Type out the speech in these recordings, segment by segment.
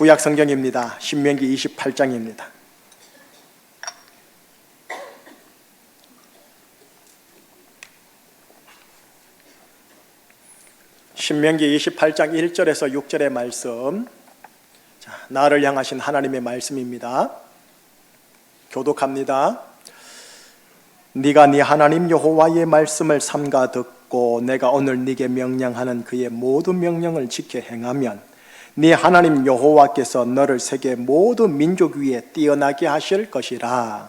구약 성경입니다. 신명기 28장입니다. 신명기 28장 1절에서 6절의 말씀, 나를 향하신 하나님의 말씀입니다. 교독합니다. 네가 네 하나님 여호와의 말씀을 삼가 듣고 내가 오늘 네게 명령하는 그의 모든 명령을 지켜 행하면 네 하나님 여호와께서 너를 세계 모든 민족 위에 뛰어나게 하실 것이라.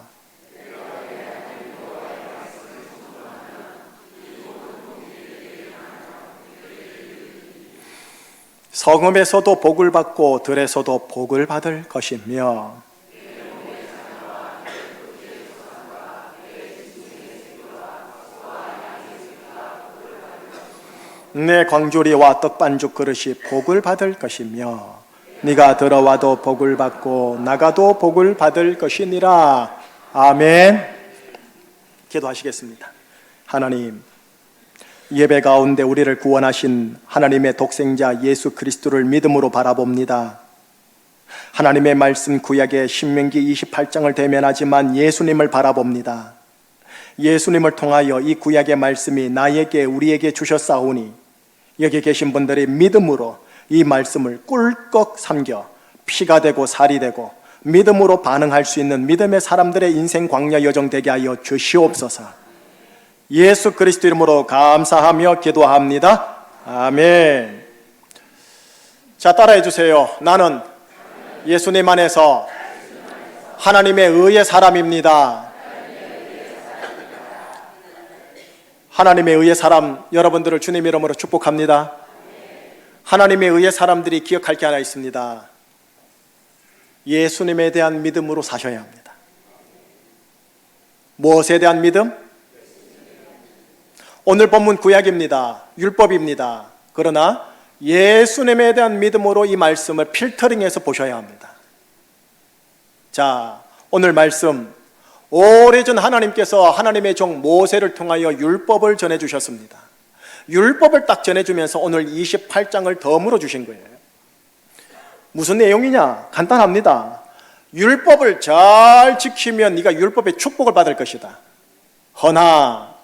성읍에서도 복을 받고 들에서도 복을 받을 것이며 내 광주리와 떡반죽 그릇이 복을 받을 것이며 네가 들어와도 복을 받고 나가도 복을 받을 것이니라. 아멘. 기도하시겠습니다. 하나님, 예배 가운데 우리를 구원하신 하나님의 독생자 예수 그리스도를 믿음으로 바라봅니다. 하나님의 말씀 구약의 신명기 28장을 대면하지만 예수님을 바라봅니다. 예수님을 통하여 이 구약의 말씀이 나에게 우리에게 주셨사오니 여기 계신 분들이 믿음으로 이 말씀을 꿀꺽 삼겨 피가 되고 살이 되고 믿음으로 반응할 수 있는 믿음의 사람들의 인생 광야 여정 되게 하여 주시옵소서. 예수 그리스도 이름으로 감사하며 기도합니다. 아멘. 자, 따라해 주세요. 나는 예수님 안에서 하나님의 의의 사람입니다. 하나님의 의의 사람, 여러분들을 주님 이름으로 축복합니다. 하나님의 의의 사람들이 기억할 게 하나 있습니다. 예수님에 대한 믿음으로 사셔야 합니다. 무엇에 대한 믿음? 오늘 본문 구약입니다. 율법입니다. 그러나 예수님에 대한 믿음으로 이 말씀을 필터링해서 보셔야 합니다. 자, 오늘 말씀, 오래전 하나님께서 하나님의 종 모세를 통하여 율법을 전해주셨습니다. 율법을 딱 전해주면서 오늘 28장을 더 물어주신 거예요. 무슨 내용이냐? 간단합니다. 율법을 잘 지키면 네가 율법의 축복을 받을 것이다. 허나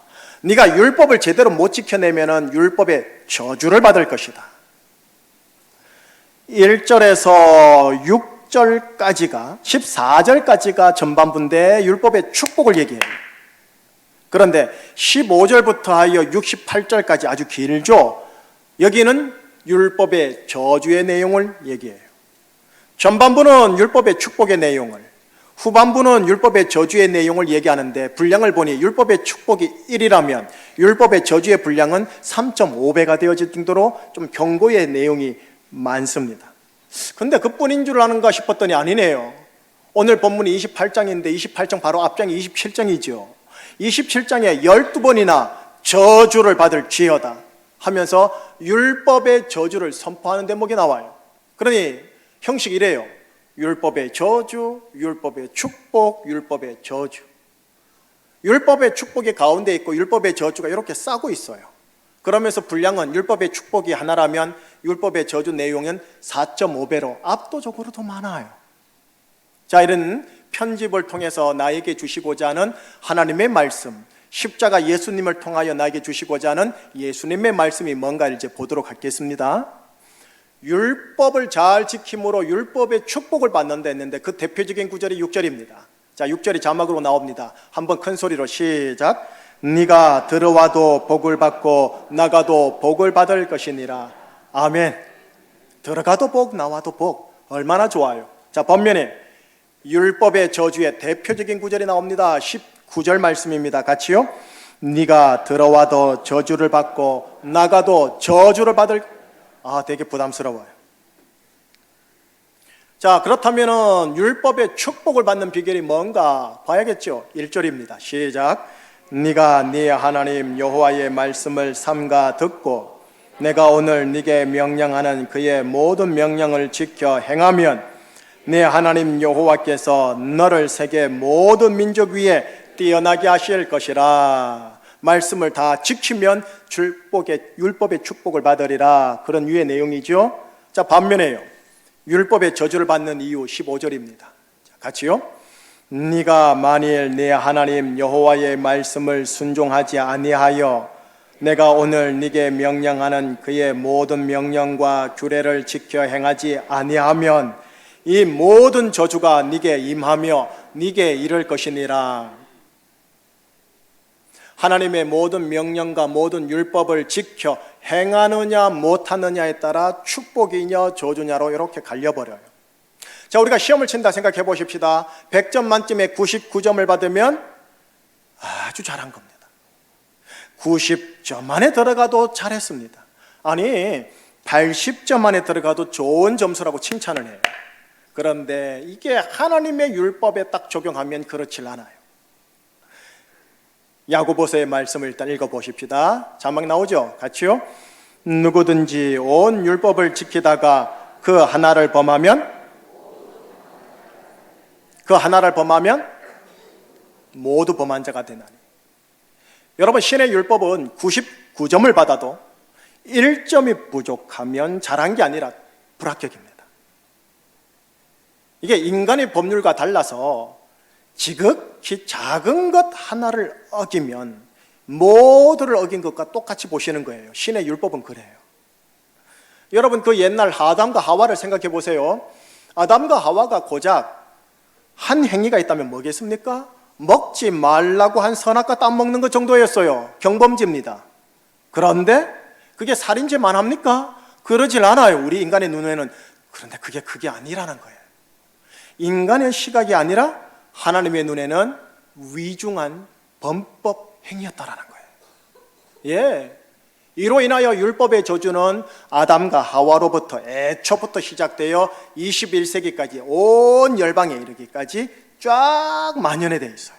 네가 율법을 제대로 못 지켜내면 율법의 저주를 받을 것이다. 1절에서 6절까지가 14절까지가 전반부인데 율법의 축복을 얘기해요. 그런데 15절부터 하여 68절까지 아주 길죠. 여기는 율법의 저주의 내용을 얘기해요. 전반부는 율법의 축복의 내용을, 후반부는 율법의 저주의 내용을 얘기하는데 분량을 보니 율법의 축복이 1이라면 율법의 저주의 분량은 3.5배가 되어질 정도로 좀 경고의 내용이 많습니다. 근데 그뿐인 줄 아는가 싶었더니 아니네요. 오늘 본문이 28장인데 28장 바로 앞장이 27장이죠. 27장에 12번이나 저주를 받을 지어다 하면서 율법의 저주를 선포하는 대목이 나와요. 그러니 형식이 이래요. 율법의 저주, 율법의 축복, 율법의 저주. 율법의 축복이 가운데 있고 율법의 저주가 이렇게 싸고 있어요. 그러면서 분량은 율법의 축복이 하나라면 율법의 저주 내용은 4.5배로 압도적으로 더 많아요. 자, 이런 편집을 통해서 나에게 주시고자 하는 하나님의 말씀, 십자가 예수님을 통하여 나에게 주시고자 하는 예수님의 말씀이 뭔가 이제 보도록 하겠습니다. 율법을 잘 지킴으로 율법의 축복을 받는다 했는데 그 대표적인 구절이 6절입니다. 자, 6절이 자막으로 나옵니다. 한번 큰 소리로 시작. 네가 들어와도 복을 받고 나가도 복을 받을 것이니라. 아멘. 들어가도 복, 나와도 복. 얼마나 좋아요. 자, 반면에 율법의 저주의 대표적인 구절이 나옵니다. 19절 말씀입니다. 같이요. 네가 들어와도 저주를 받고 나가도 저주를 받을. 되게 부담스러워요. 자, 그렇다면 율법의 축복을 받는 비결이 뭔가 봐야겠죠. 1절입니다. 시작. 네가 네 하나님 여호와의 말씀을 삼가 듣고 내가 오늘 네게 명령하는 그의 모든 명령을 지켜 행하면 네 하나님 여호와께서 너를 세계 모든 민족 위에 뛰어나게 하실 것이라. 말씀을 다 지키면 율법의 축복을 받으리라. 그런 유의 내용이죠. 자, 반면에요. 율법의 저주를 받는 이유 15절입니다. 같이요. 네가 만일 네 하나님 여호와의 말씀을 순종하지 아니하여 내가 오늘 네게 명령하는 그의 모든 명령과 규례를 지켜 행하지 아니하면 이 모든 저주가 네게 임하며 네게 이를 것이니라. 하나님의 모든 명령과 모든 율법을 지켜 행하느냐 못하느냐에 따라 축복이냐 저주냐로 이렇게 갈려버려요. 자, 우리가 시험을 친다 생각해 보십시다. 100점 만점에 99점을 받으면 아주 잘한 겁니다. 90점 안에 들어가도 잘했습니다. 아니 80점 안에 들어가도 좋은 점수라고 칭찬을 해요. 그런데 이게 하나님의 율법에 딱 적용하면 그렇질 않아요. 야고보서의 말씀을 일단 읽어보십시다. 자막 나오죠? 같이요. 누구든지 온 율법을 지키다가 그 하나를 범하면 모두 범한 자가 되나니. 여러분, 신의 율법은 99점을 받아도 1점이 부족하면 잘한 게 아니라 불합격입니다. 이게 인간의 법률과 달라서 지극히 작은 것 하나를 어기면 모두를 어긴 것과 똑같이 보시는 거예요. 신의 율법은 그래요. 여러분, 그 옛날 아담과 하와를 생각해 보세요. 아담과 하와가 고작 한 행위가 있다면 뭐겠습니까? 먹지 말라고 한 선악과 땀 먹는 것 정도였어요. 경범죄입니다. 그런데 그게 살인죄만 합니까? 그러질 않아요. 우리 인간의 눈에는. 그런데 그게 아니라는 거예요. 인간의 시각이 아니라 하나님의 눈에는 위중한 범법 행위였다라는 거예요. 예. 이로 인하여 율법의 저주는 아담과 하와로부터 애초부터 시작되어 21세기까지 온 열방에 이르기까지 쫙 만연해 되어 있어요.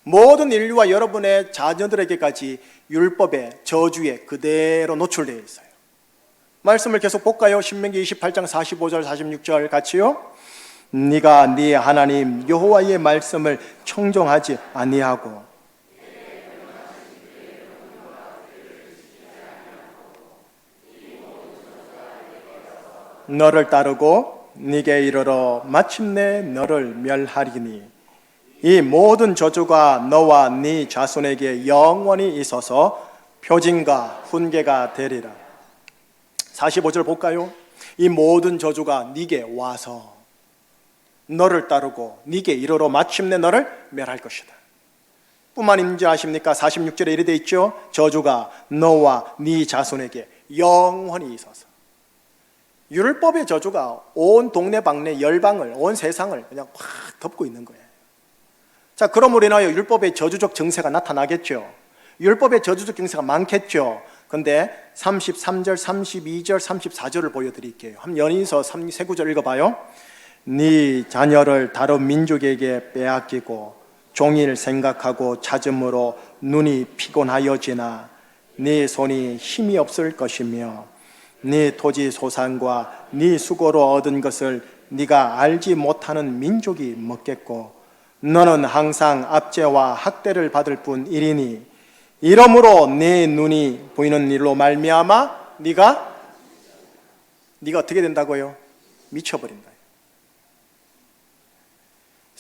모든 인류와 여러분의 자녀들에게까지 율법의 저주에 그대로 노출되어 있어요. 말씀을 계속 볼까요? 신명기 28장 45절 46절 같이요. 네가 네 하나님 여호와의 말씀을 청종하지 아니하고 너를 따르고 네게 이르러 마침내 너를 멸하리니 이 모든 저주가 너와 네 자손에게 영원히 있어서 표징과 훈계가 되리라. 45절 볼까요? 이 모든 저주가 네게 와서 너를 따르고 네게 이르러 마침내 너를 멸할 것이다. 뿐만인지 아십니까? 46절에 이르게 돼 있죠. 저주가 너와 네 자손에게 영원히 있어서. 율법의 저주가 온 동네방네 열방을, 온 세상을 그냥 확 덮고 있는 거예요. 자, 그러므로 인하여 율법의 저주적 증세가 나타나겠죠. 율법의 저주적 증세가 많겠죠. 근데 33절, 32절, 34절을 보여드릴게요. 한번 연이서 3, 9절 읽어봐요. 네 자녀를 다른 민족에게 빼앗기고 종일 생각하고 찾음으로 눈이 피곤하여지나 네 손이 힘이 없을 것이며 네 토지 소산과 네 수고로 얻은 것을 네가 알지 못하는 민족이 먹겠고 너는 항상 압제와 학대를 받을 뿐이리니 이러므로 네 눈이 보이는 일로 말미암아 네가 어떻게 된다고요? 미쳐버린다.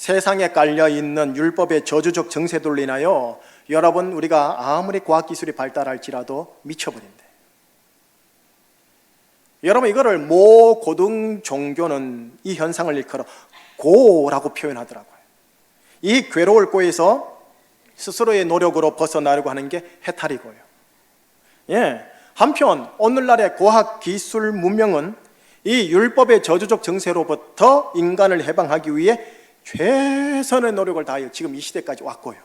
세상에 깔려있는 율법의 저주적 정세들로 인하여 여러분, 우리가 아무리 과학기술이 발달할지라도 미쳐버린다. 여러분, 이거를 모 고등 종교는 이 현상을 일컬어 고라고 표현하더라고요. 이 괴로울 고에서 스스로의 노력으로 벗어나려고 하는 게 해탈이고요. 예. 한편 오늘날의 과학 기술 문명은 이 율법의 저주적 정세로부터 인간을 해방하기 위해 최선의 노력을 다하여 지금 이 시대까지 왔고요.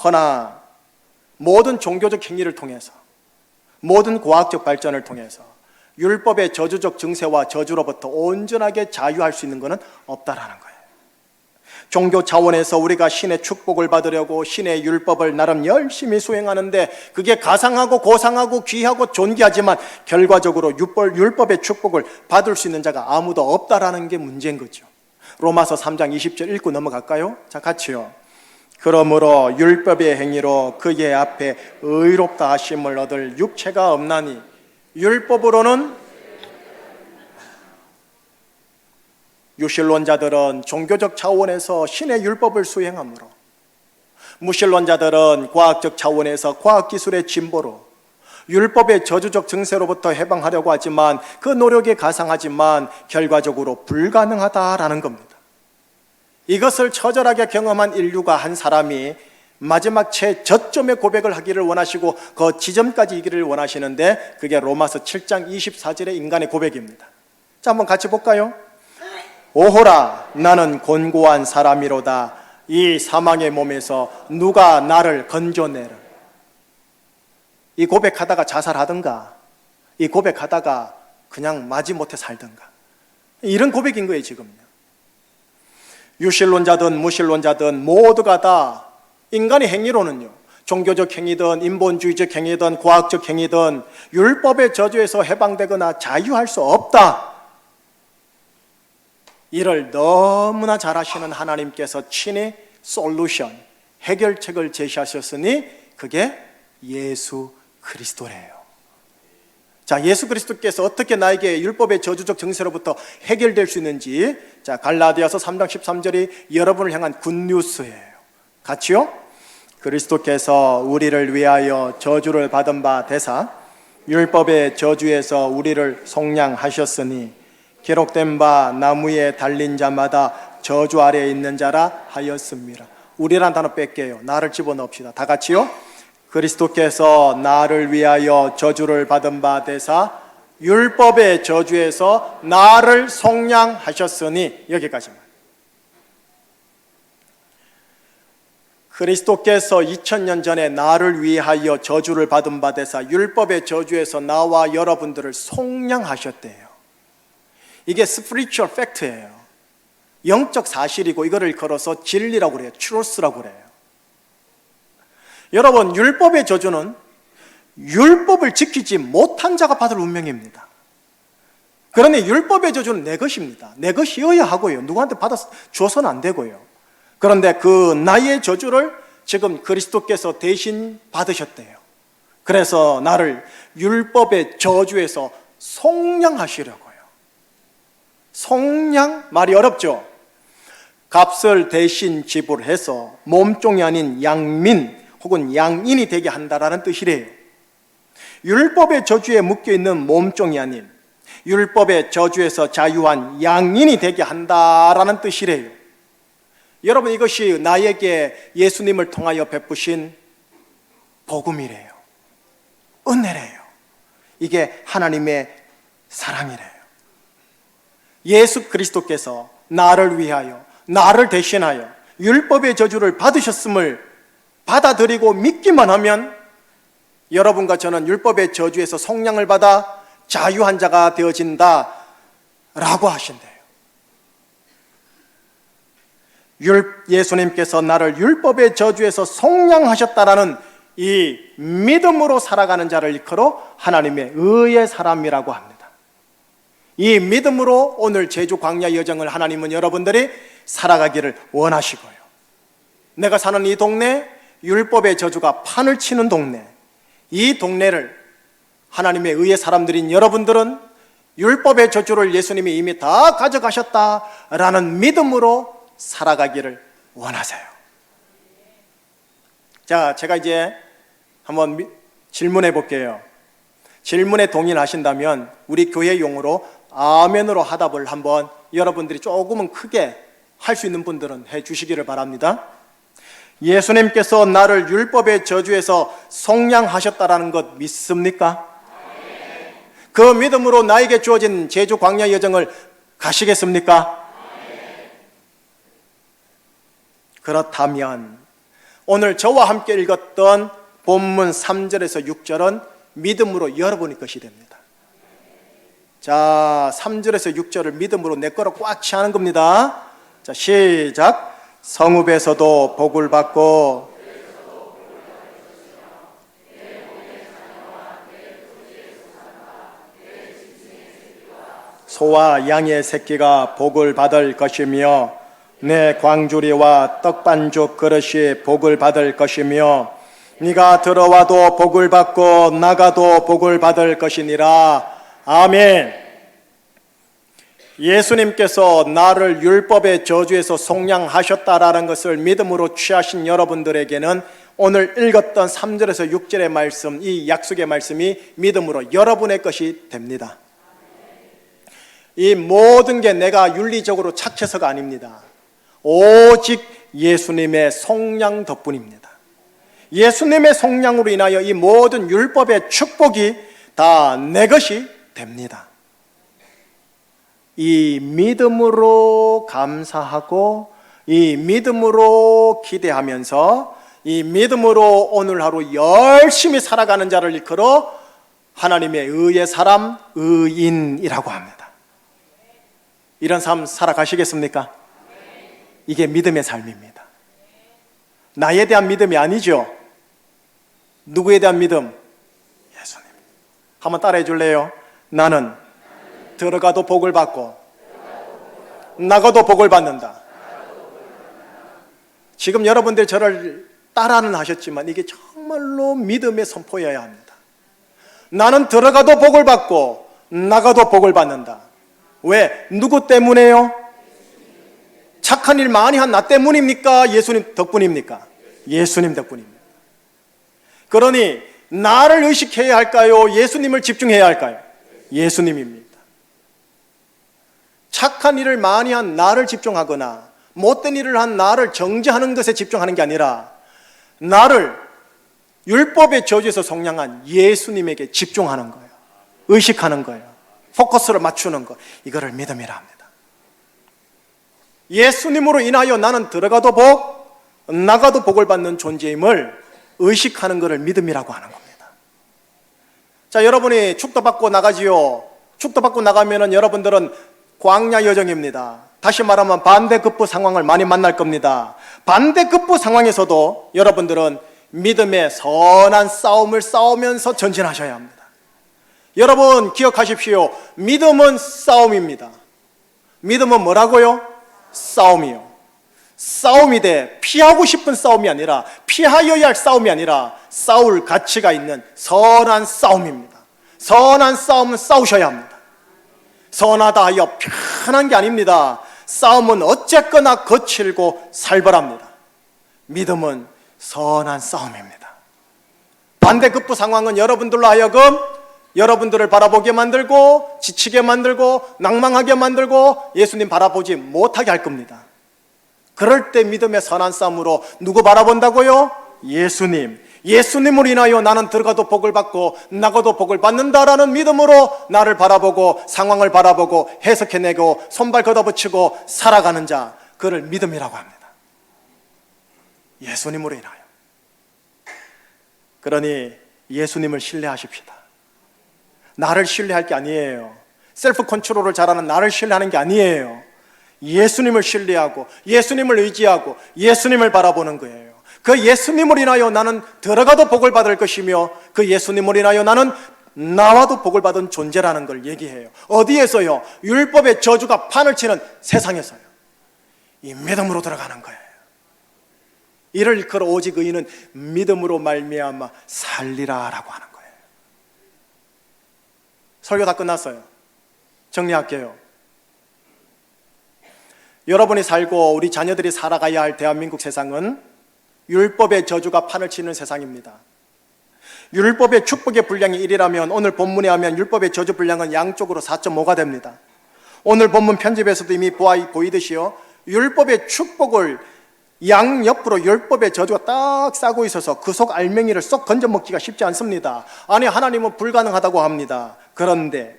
허나 모든 종교적 행위를 통해서, 모든 과학적 발전을 통해서 율법의 저주적 증세와 저주로부터 온전하게 자유할 수 있는 것은 없다라는 거예요. 종교 차원에서 우리가 신의 축복을 받으려고 신의 율법을 나름 열심히 수행하는데 그게 가상하고 고상하고 귀하고 존귀하지만 결과적으로 율법의 축복을 받을 수 있는 자가 아무도 없다라는 게 문제인 거죠. 로마서 3장 20절 읽고 넘어갈까요? 자, 같이요. 그러므로 율법의 행위로 그의 앞에 의롭다 하심을 얻을 육체가 없나니 율법으로는 유신론자들은 종교적 차원에서 신의 율법을 수행하므로, 무신론자들은 과학적 차원에서 과학기술의 진보로 율법의 저주적 증세로부터 해방하려고 하지만 그 노력이 가상하지만 결과적으로 불가능하다라는 겁니다. 이것을 처절하게 경험한 인류가 한 사람이 마지막 최저점의 고백을 하기를 원하시고 그 지점까지 이기를 원하시는데, 그게 로마서 7장 24절의 인간의 고백입니다. 자, 한번 같이 볼까요? 오호라, 나는 곤고한 사람이로다. 이 사망의 몸에서 누가 나를 건져내라. 이 고백하다가 자살하든가, 이 고백하다가 그냥 마지못해 살든가, 이런 고백인 거예요 지금요. 유신론자든 무신론자든 모두가 다 인간의 행위로는요, 종교적 행위든 인본주의적 행위든 과학적 행위든 율법의 저주에서 해방되거나 자유할 수 없다. 이를 너무나 잘 아시는 하나님께서 친히 솔루션, 해결책을 제시하셨으니 그게 예수 그리스도래요. 자, 예수 그리스도께서 어떻게 나에게 율법의 저주적 증세로부터 해결될 수 있는지, 자, 갈라디아서 3장 13절이 여러분을 향한 굿뉴스예요. 같이요? 그리스도께서 우리를 위하여 저주를 받은 바 되사 율법의 저주에서 우리를 속량하셨으니 기록된 바 나무에 달린 자마다 저주 아래에 있는 자라 하였습니다. 우리란 단어 뺄게요. 나를 집어넣읍시다. 다 같이요? 그리스도께서 나를 위하여 저주를 받은 바 되사 율법의 저주에서 나를 속량하셨으니, 여기까지만. 그리스도께서 2000년 전에 나를 위하여 저주를 받은 바 되사 율법의 저주에서 나와 여러분들을 속량하셨대요. 이게 spiritual fact예요. 영적 사실이고 이거를 걸어서 진리라고 그래요. truth라고 그래요. 여러분, 율법의 저주는 율법을 지키지 못한 자가 받을 운명입니다. 그러니 율법의 저주는 내 것입니다. 내 것이어야 하고요. 누구한테 줘서는 안 되고요. 그런데 그 나의 저주를 지금 그리스도께서 대신 받으셨대요. 그래서 나를 율법의 저주에서 속량하시려고요. 속량, 말이 어렵죠? 값을 대신 지불해서 몸종이 아닌 양민 혹은 양인이 되게 한다라는 뜻이래요. 율법의 저주에 묶여있는 몸종이 아닌 율법의 저주에서 자유한 양인이 되게 한다라는 뜻이래요. 여러분, 이것이 나에게 예수님을 통하여 베푸신 복음이래요. 은혜래요. 이게 하나님의 사랑이래요. 예수 그리스도께서 나를 위하여, 나를 대신하여 율법의 저주를 받으셨음을 받아들이고 믿기만 하면 여러분과 저는 율법의 저주에서 속량을 받아 자유한 자가 되어진다 라고 하신대요. 예수님께서 나를 율법의 저주에서 속량하셨다라는 이 믿음으로 살아가는 자를 일컬어 하나님의 의의 사람이라고 합니다. 이 믿음으로 오늘 제주 광야 여정을 하나님은 여러분들이 살아가기를 원하시고요. 내가 사는 이 동네, 율법의 저주가 판을 치는 동네, 이 동네를 하나님의 의의 사람들인 여러분들은 율법의 저주를 예수님이 이미 다 가져가셨다라는 믿음으로 살아가기를 원하세요. 자, 제가 이제 한번 질문해 볼게요. 질문에 동의하신다면 우리 교회 용어로 아멘으로 화답을 한번 여러분들이 조금은 크게 할 수 있는 분들은 해 주시기를 바랍니다. 예수님께서 나를 율법의 저주에서 속량하셨다라는 것 믿습니까? 네. 그 믿음으로 나에게 주어진 제주 광야 여정을 가시겠습니까? 네. 그렇다면 오늘 저와 함께 읽었던 본문 3절에서 6절은 믿음으로 여러분의 것이 됩니다. 자, 3절에서 6절을 믿음으로 내 거로 꽉 차는 겁니다. 자, 시작. 성읍에서도 복을 받고 소와 양의 새끼가 복을 받을 것이며 내 광주리와 떡반죽 그릇이 복을 받을 것이며 네가 들어와도 복을 받고 나가도 복을 받을 것이니라. 아멘. 예수님께서 나를 율법의 저주에서 속량하셨다라는 것을 믿음으로 취하신 여러분들에게는 오늘 읽었던 3절에서 6절의 말씀, 이 약속의 말씀이 믿음으로 여러분의 것이 됩니다. 이 모든 게 내가 윤리적으로 착해서가 아닙니다. 오직 예수님의 속량 덕분입니다. 예수님의 속량으로 인하여 이 모든 율법의 축복이 다 내 것이 됩니다. 이 믿음으로 감사하고 이 믿음으로 기대하면서 이 믿음으로 오늘 하루 열심히 살아가는 자를 일컬어 하나님의 의의 사람, 의인이라고 합니다. 이런 삶 살아가시겠습니까? 이게 믿음의 삶입니다. 나에 대한 믿음이 아니죠. 누구에 대한 믿음? 예수님. 한번 따라해 줄래요? 나는 들어가도 복을 받고 나가도 복을 받는다. 지금 여러분들 저를 따라는 하셨지만 이게 정말로 믿음의 선포여야 합니다. 나는 들어가도 복을 받고 나가도 복을 받는다. 왜? 누구 때문에요? 착한 일 많이 한 나 때문입니까? 예수님 덕분입니까? 예수님 덕분입니다. 그러니 나를 의식해야 할까요? 예수님을 집중해야 할까요? 예수님입니다. 착한 일을 많이 한 나를 집중하거나 못된 일을 한 나를 정죄하는 것에 집중하는 게 아니라 나를 율법의 저주에서 속량한 예수님에게 집중하는 거예요. 의식하는 거예요. 포커스를 맞추는 거. 이거를 믿음이라 합니다. 예수님으로 인하여 나는 들어가도 복, 나가도 복을 받는 존재임을 의식하는 것을 믿음이라고 하는 겁니다. 자, 여러분이 축도받고 나가지요. 축도받고 나가면은 여러분들은 광야 여정입니다. 다시 말하면 반대급부 상황을 많이 만날 겁니다. 반대급부 상황에서도 여러분들은 믿음의 선한 싸움을 싸우면서 전진하셔야 합니다. 여러분 기억하십시오. 믿음은 싸움입니다. 믿음은 뭐라고요? 싸움이요. 싸움이 돼. 피하고 싶은 싸움이 아니라, 피하여야 할 싸움이 아니라 싸울 가치가 있는 선한 싸움입니다. 선한 싸움은 싸우셔야 합니다. 선하다 하여 편한 게 아닙니다. 싸움은 어쨌거나 거칠고 살벌합니다. 믿음은 선한 싸움입니다. 반대급부 상황은 여러분들로 하여금 여러분들을 바라보게 만들고 지치게 만들고 낭망하게 만들고 예수님 바라보지 못하게 할 겁니다. 그럴 때 믿음의 선한 싸움으로 누구 바라본다고요? 예수님. 예수님으로 인하여 나는 들어가도 복을 받고 나가도 복을 받는다라는 믿음으로 나를 바라보고 상황을 바라보고 해석해내고 손발 걷어붙이고 살아가는 자, 그를 믿음이라고 합니다. 예수님으로 인하여. 그러니 예수님을 신뢰하십시다. 나를 신뢰할 게 아니에요. 셀프 컨트롤을 잘하는 나를 신뢰하는 게 아니에요. 예수님을 신뢰하고 예수님을 의지하고 예수님을 바라보는 거예요. 그 예수님을 인하여 나는 들어가도 복을 받을 것이며 그 예수님을 인하여 나는 나와도 복을 받은 존재라는 걸 얘기해요. 어디에서요? 율법의 저주가 판을 치는 세상에서요. 이 믿음으로 들어가는 거예요. 이를 일컬어 오직 의인은 믿음으로 말미암아 살리라라고 하는 거예요. 설교 다 끝났어요. 정리할게요. 여러분이 살고 우리 자녀들이 살아가야 할 대한민국 세상은 율법의 저주가 판을 치는 세상입니다. 율법의 축복의 분량이 1이라면 오늘 본문에 하면 율법의 저주 분량은 양쪽으로 4.5가 됩니다. 오늘 본문 편집에서도 이미 보이듯이요, 율법의 축복을 양옆으로 율법의 저주가 딱 싸고 있어서 그 속 알맹이를 쏙 건져 먹기가 쉽지 않습니다. 아니, 하나님은 불가능하다고 합니다. 그런데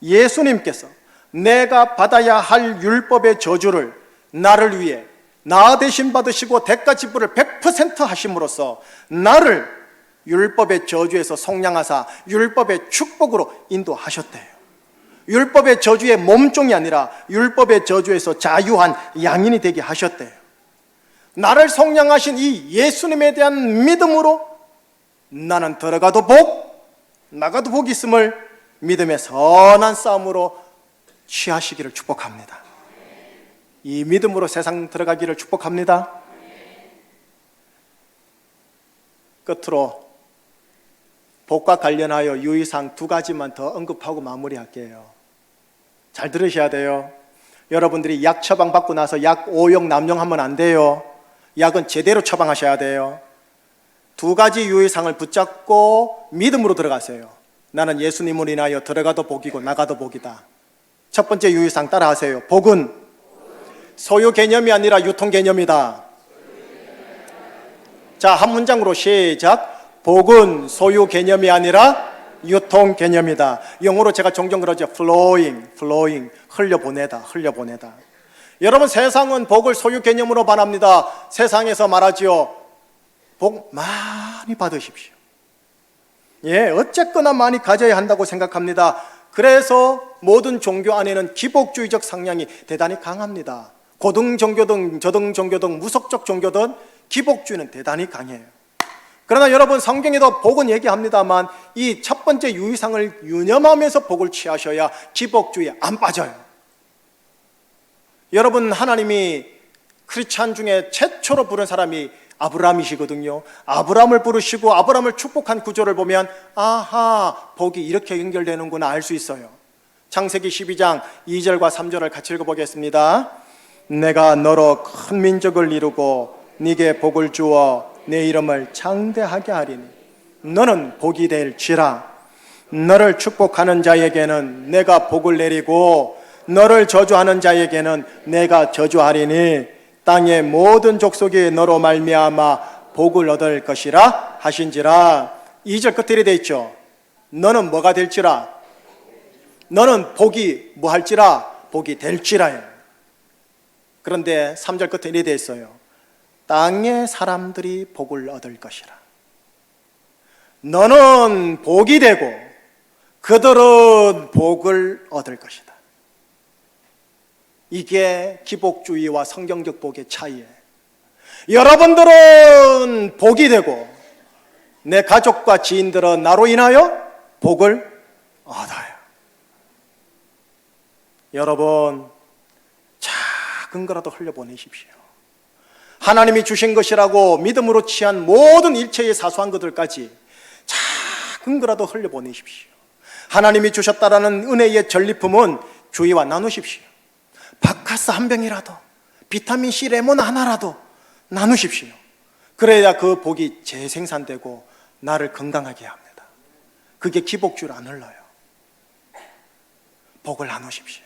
예수님께서 내가 받아야 할 율법의 저주를 나를 위해 나 대신 받으시고 대가 지불을 100% 하심으로써 나를 율법의 저주에서 속량하사 율법의 축복으로 인도하셨대요. 율법의 저주의 몸종이 아니라 율법의 저주에서 자유한 양인이 되게 하셨대요. 나를 속량하신 이 예수님에 대한 믿음으로 나는 들어가도 복, 나가도 복이 있음을 믿음의 선한 싸움으로 취하시기를 축복합니다. 이 믿음으로 세상 들어가기를 축복합니다. 끝으로 복과 관련하여 유의사항 2가지만 더 언급하고 마무리할게요. 잘 들으셔야 돼요. 여러분들이 약 처방 받고 나서 약 오용 남용하면 안 돼요. 약은 제대로 처방하셔야 돼요. 두 가지 유의사항을 붙잡고 믿음으로 들어가세요. 나는 예수님을 인하여 들어가도 복이고 나가도 복이다. 첫 번째 유의사항 따라하세요. 복은 소유 개념이 아니라 유통 개념이다. 자, 한 문장으로 시작. 복은 소유 개념이 아니라 유통 개념이다. 영어로 제가 종종 그러죠. flowing, 흘려보내다. 여러분, 세상은 복을 소유 개념으로 말합니다. 세상에서 말하지요. 복 많이 받으십시오. 예, 어쨌거나 많이 가져야 한다고 생각합니다. 그래서 모든 종교 안에는 기복주의적 성향이 대단히 강합니다. 고등 종교든 저등 종교든 무속적 종교든 기복주의는 대단히 강해요. 그러나 여러분, 성경에도 복은 얘기합니다만 이 첫 번째 유의사항을 유념하면서 복을 취하셔야 기복주의에 안 빠져요. 여러분, 하나님이 크리스찬 중에 최초로 부른 사람이 아브라함이시거든요. 아브라함을 부르시고 아브라함을 축복한 구조를 보면 아하, 복이 이렇게 연결되는구나 알 수 있어요. 창세기 12장 2절과 3절을 같이 읽어보겠습니다. 내가 너로 큰 민족을 이루고 네게 복을 주어 내 이름을 창대하게 하리니 너는 복이 될지라. 너를 축복하는 자에게는 내가 복을 내리고 너를 저주하는 자에게는 내가 저주하리니 땅의 모든 족속이 너로 말미암아 복을 얻을 것이라 하신지라. 2절 끝에 이렇게 돼 있죠. 너는 뭐가 될지라. 너는 복이 뭐 할지라. 복이 될지라예요. 그런데 3절 끝에 이렇게 돼 있어요. 땅의 사람들이 복을 얻을 것이라. 너는 복이 되고 그들은 복을 얻을 것이다. 이게 기복주의와 성경적 복의 차이예요. 여러분들은 복이 되고 내 가족과 지인들은 나로 인하여 복을 얻어요. 여러분, 작은 거라도 흘려보내십시오. 하나님이 주신 것이라고 믿음으로 취한 모든 일체의 사소한 것들까지 작은 거라도 흘려보내십시오. 하나님이 주셨다라는 은혜의 전리품은 주위와 나누십시오. 바카스 한 병이라도, 비타민C 레몬 하나라도 나누십시오. 그래야 그 복이 재생산되고 나를 건강하게 합니다. 그게 기복주를 안 흘러요. 복을 나누십시오.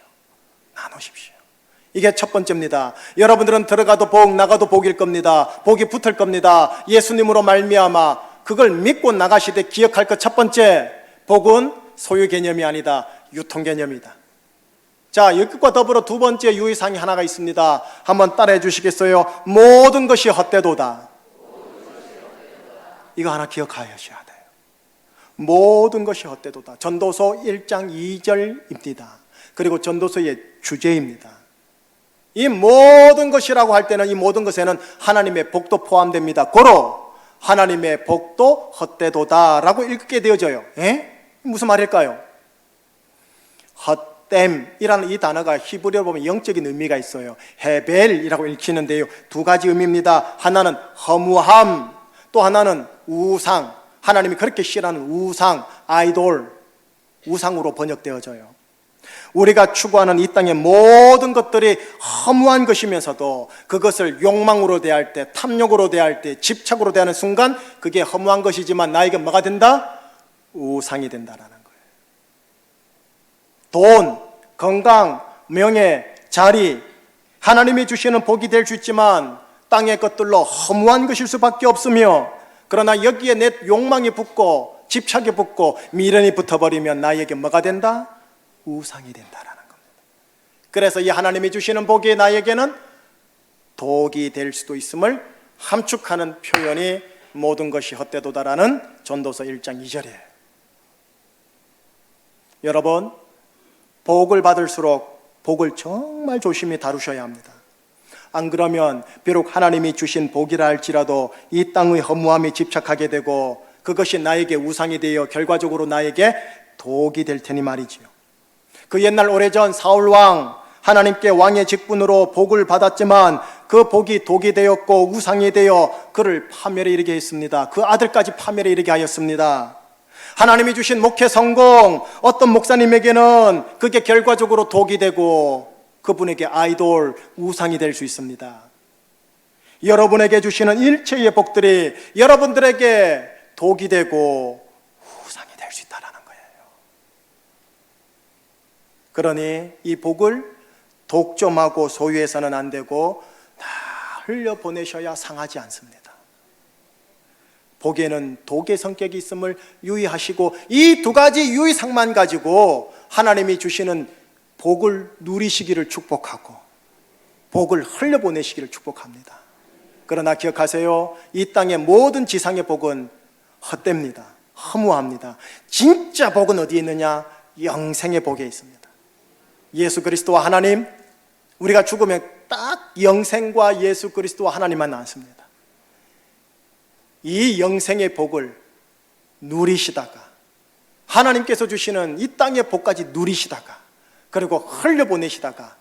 이게 첫 번째입니다. 여러분들은 들어가도 복, 나가도 복일 겁니다. 복이 붙을 겁니다. 예수님으로 말미암아 그걸 믿고 나가시되 기억할 것 첫 번째, 복은 소유 개념이 아니다. 유통 개념이다. 자, 이것과 더불어 두 번째 유의사항이 하나가 있습니다. 한번 따라해 주시겠어요? 모든 것이 헛되도다. 이거 하나 기억하셔야 돼요. 모든 것이 헛되도다. 전도서 1장 2절입니다. 그리고 전도서의 주제입니다. 이 모든 것이라고 할 때는 이 모든 것에는 하나님의 복도 포함됩니다. 고로 하나님의 복도 헛되도다 라고 읽게 되어져요. 무슨 말일까요? 헛됨이라는 이 단어가 히브리어로 보면 영적인 의미가 있어요. 헤벨이라고 읽히는데요, 두 가지 의미입니다. 하나는 허무함, 또 하나는 우상. 하나님이 그렇게 싫어하는 우상, 아이돌, 우상으로 번역되어져요. 우리가 추구하는 이 땅의 모든 것들이 허무한 것이면서도 그것을 욕망으로 대할 때, 탐욕으로 대할 때, 집착으로 대하는 순간 그게 허무한 것이지만 나에게 뭐가 된다? 우상이 된다라는 거예요. 돈, 건강, 명예, 자리, 하나님이 주시는 복이 될 수 있지만 땅의 것들로 허무한 것일 수밖에 없으며, 그러나 여기에 내 욕망이 붙고 집착이 붙고 미련이 붙어버리면 나에게 뭐가 된다? 우상이 된다라는 겁니다. 그래서 이 하나님이 주시는 복이 나에게는 독이 될 수도 있음을 함축하는 표현이 모든 것이 헛되도다라는 전도서 1장 2절이에요. 여러분, 복을 받을수록 복을 정말 조심히 다루셔야 합니다. 안 그러면 비록 하나님이 주신 복이라 할지라도 이 땅의 허무함에 집착하게 되고 그것이 나에게 우상이 되어 결과적으로 나에게 독이 될 테니 말이지요. 그 옛날 오래전 사울왕, 하나님께 왕의 직분으로 복을 받았지만 그 복이 독이 되었고 우상이 되어 그를 파멸에 이르게 했습니다. 그 아들까지 파멸에 이르게 하였습니다. 하나님이 주신 목회 성공, 어떤 목사님에게는 그게 결과적으로 독이 되고 그분에게 아이돌, 우상이 될 수 있습니다. 여러분에게 주시는 일체의 복들이 여러분들에게 독이 되고 우상이 될 수 있다는 거예요. 그러니 이 복을 독점하고 소유해서는 안 되고 다 흘려보내셔야 상하지 않습니다. 복에는 독의 성격이 있음을 유의하시고 이 두 가지 유의사항만 가지고 하나님이 주시는 복을 누리시기를 축복하고 복을 흘려보내시기를 축복합니다. 그러나 기억하세요. 이 땅의 모든 지상의 복은 헛됩니다. 허무합니다. 진짜 복은 어디에 있느냐? 영생의 복에 있습니다. 예수 그리스도와 하나님, 우리가 죽으면 딱 영생과 예수 그리스도와 하나님만 남습니다. 이 영생의 복을 누리시다가 하나님께서 주시는 이 땅의 복까지 누리시다가 그리고 흘려보내시다가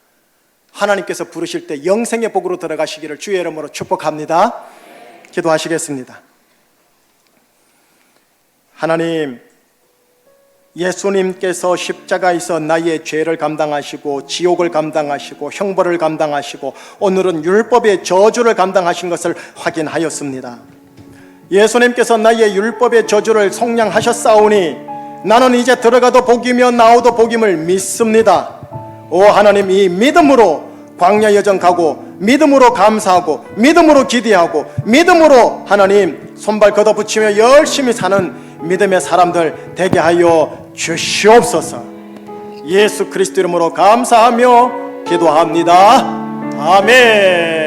하나님께서 부르실 때 영생의 복으로 들어가시기를 주의 이름으로 축복합니다. 기도하시겠습니다. 하나님, 예수님께서 십자가에서 나의 죄를 감당하시고 지옥을 감당하시고 형벌을 감당하시고 오늘은 율법의 저주를 감당하신 것을 확인하였습니다. 예수님께서 나의 율법의 저주를 속량하셨사오니 나는 이제 들어가도 복이며 나오도 복임을 믿습니다. 오 하나님, 이 믿음으로 광야 여정 가고 믿음으로 감사하고 믿음으로 기대하고 믿음으로 하나님 손발 걷어붙이며 열심히 사는 믿음의 사람들 되게 하여 주시옵소서. 예수 그리스도 이름으로 감사하며 기도합니다. 아멘.